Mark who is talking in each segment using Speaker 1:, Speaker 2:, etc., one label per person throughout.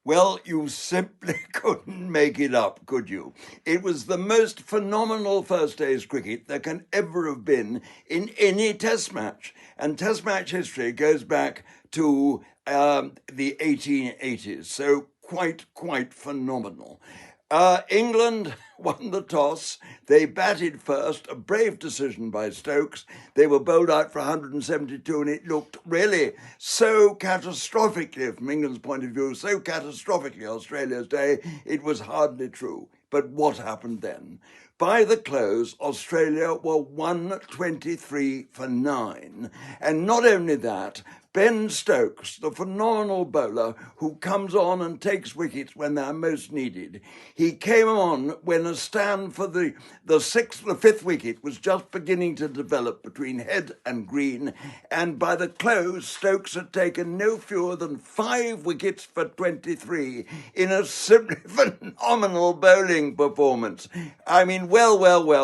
Speaker 1: Well, you simply couldn't make it up, could you? It was the most phenomenal first day's cricket there can ever have been in any test match. And test match history goes back to the 1880s. So quite phenomenal. England won the toss. They batted first, a brave decision by Stokes. They were bowled out for 172, and it looked really so catastrophically, from England's point of view, so catastrophically Australia's day, it was hardly true. But what happened then? By the close, Australia were 123 for 9. And not only that, Ben Stokes, the phenomenal bowler who comes on and takes wickets when they're most needed, he came on when a stand for the fifth wicket was just beginning to develop between Head and Green, and by the close, Stokes had taken no fewer than 5 wickets for 23 in a simply phenomenal bowling performance. I mean, well,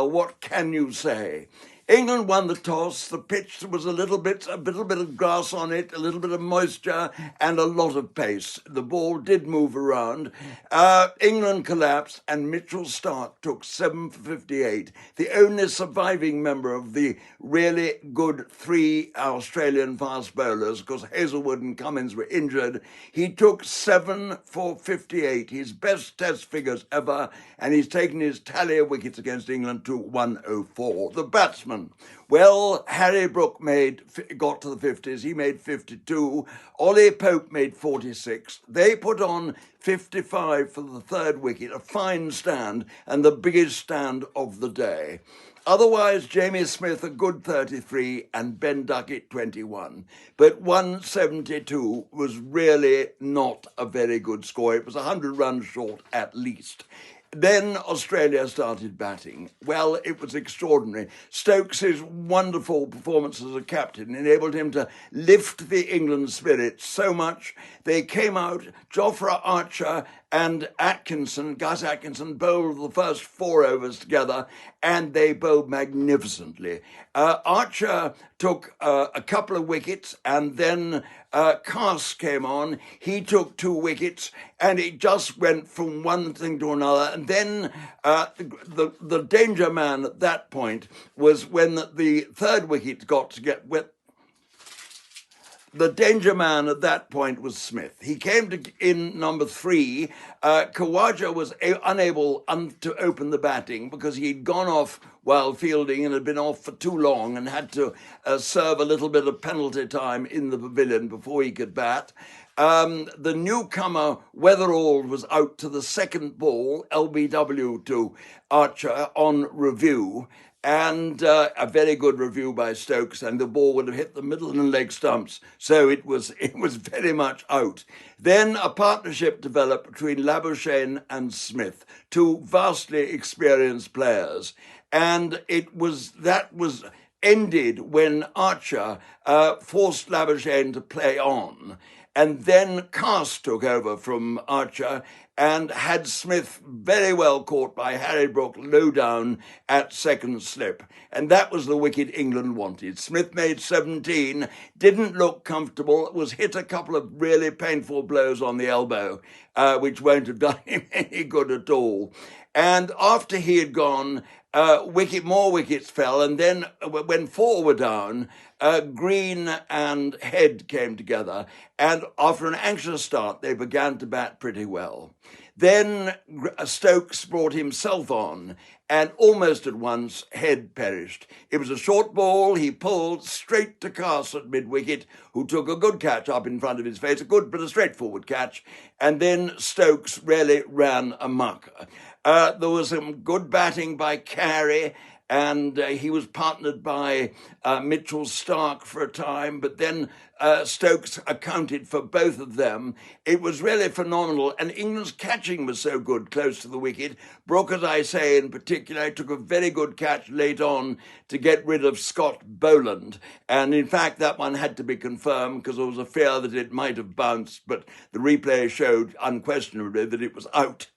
Speaker 1: what can you say? England won the toss. The pitch, there was a little bit of grass on it, a little bit of moisture, and a lot of pace. The ball did move around. England collapsed, and Mitchell Starc took 7 for 58, the only surviving member of the really good 3 Australian fast bowlers, because Hazelwood and Cummins were injured. He took 7 for 58, his best test figures ever, and he's taken his tally of wickets against England to 104. The batsman. Well, Harry Brook got to the 50s. He made 52. Ollie Pope made 46. They put on 55 for the third wicket, a fine stand and the biggest stand of the day. Otherwise, Jamie Smith a good 33 and Ben Duckett 21. But 172 was really not a very good score. It was 100 runs short at least. Then Australia started batting. Well, it was extraordinary. Stokes' wonderful performance as a captain enabled him to lift the England spirit so much. They came out, Jofra Archer and Gus Atkinson bowled the first 4 overs together, and they bowled magnificently. Archer took a couple of wickets, and then Cass came on. He took 2 wickets, and it just went from one thing to another. And then the danger man at that point was when the third wicket got to get wet. The danger man at that point was Smith. He came in number 3. Khawaja was unable to open the batting because he'd gone off while fielding and had been off for too long and had to serve a little bit of penalty time in the pavilion before he could bat. The newcomer Weatherall was out to the second ball, LBW to Archer on review. And a very good review by Stokes, and the ball would have hit the middle and leg stumps. So it was very much out. Then a partnership developed between Labuschagne and Smith, 2 vastly experienced players. And that was ended when Archer forced Labuschagne to play on. And then Cass took over from Archer and had Smith very well caught by Harry Brook low down at second slip. And that was the wicket England wanted. Smith made 17, didn't look comfortable, was hit a couple of really painful blows on the elbow, which won't have done him any good at all. And after he had gone, more wickets fell, and then when 4 were down, Green and Head came together, and after an anxious start, they began to bat pretty well. Then Stokes brought himself on, and almost at once Head perished. It was a short ball. He pulled straight to Cass at mid-wicket, who took a good catch up in front of his face, a good but a straightforward catch, and then Stokes really ran amok. There was some good batting by Carey, and he was partnered by Mitchell Starc for a time, but then Stokes accounted for both of them. It was really phenomenal, and England's catching was so good close to the wicket. Brook, as I say, in particular, took a very good catch late on to get rid of Scott Boland, and in fact that one had to be confirmed because there was a fear that it might have bounced, but the replay showed unquestionably that it was out.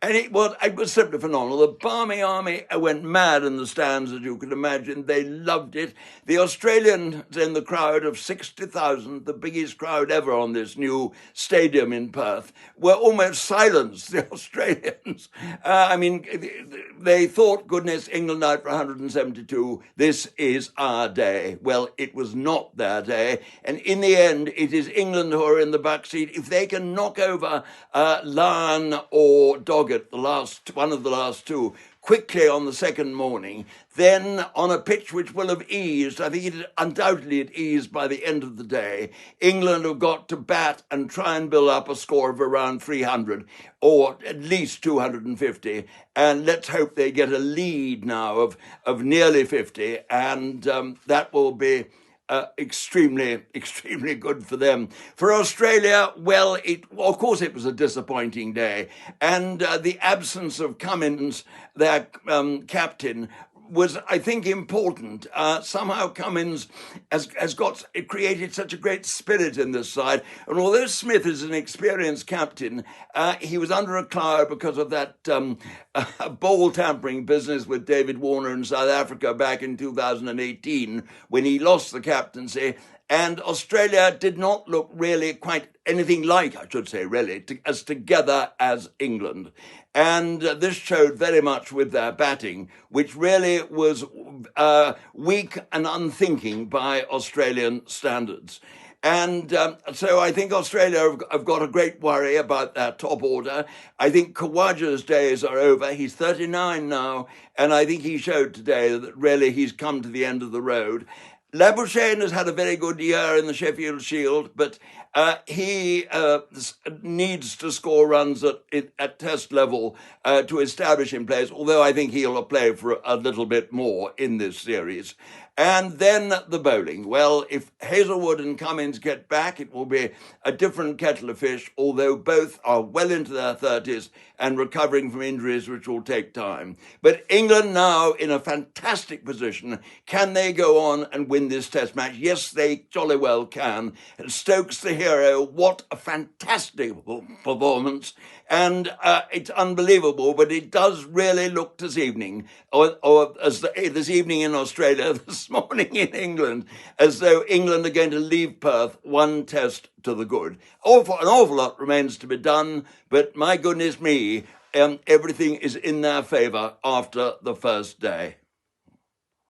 Speaker 1: And it was simply phenomenal. The Barmy Army went mad in the stands, as you can imagine. They loved it. The Australians in the crowd of 60,000 30,000, the biggest crowd ever on this new stadium in Perth, were almost silenced, the Australians. I mean, they thought, goodness, England out for 172, this is our day. Well, it was not their day. And in the end, it is England who are in the back seat. If they can knock over Lyon or Doggett, one of the last two, quickly on the second morning, then on a pitch which will have eased, I think undoubtedly it eased by the end of the day, England have got to bat and try and build up a score of around 300 or at least 250. And let's hope they get a lead now of nearly 50, and that will be extremely, extremely good for them. For Australia, well, of course it was a disappointing day. And the absence of Cummins, their captain, was, I think, important. Somehow Cummins has created such a great spirit in this side. And although Smith is an experienced captain, he was under a cloud because of that ball tampering business with David Warner in South Africa back in 2018 when he lost the captaincy. And Australia did not look really quite anything like, I should say, really, as together as England. And this showed very much with their batting, which really was weak and unthinking by Australian standards. And so I think Australia have got a great worry about their top order. I think Khawaja's days are over. He's 39 now, and I think he showed today that really he's come to the end of the road. Labuschagne has had a very good year in the Sheffield Shield, but he needs to score runs at test level to establish in place, although I think he'll play for a little bit more in this series. And then the bowling. Well, if Hazelwood and Cummins get back, it will be a different kettle of fish, although both are well into their 30s and recovering from injuries, which will take time. But England now in a fantastic position. Can they go on and win this test match? Yes, they jolly well can. And Stokes, the hero, what a fantastic performance. And it's unbelievable, but it does really look this evening, or this evening in Australia, this morning in England, as though England are going to leave Perth one test to the good. An awful lot remains to be done, but my goodness me, everything is in their favour after the first day.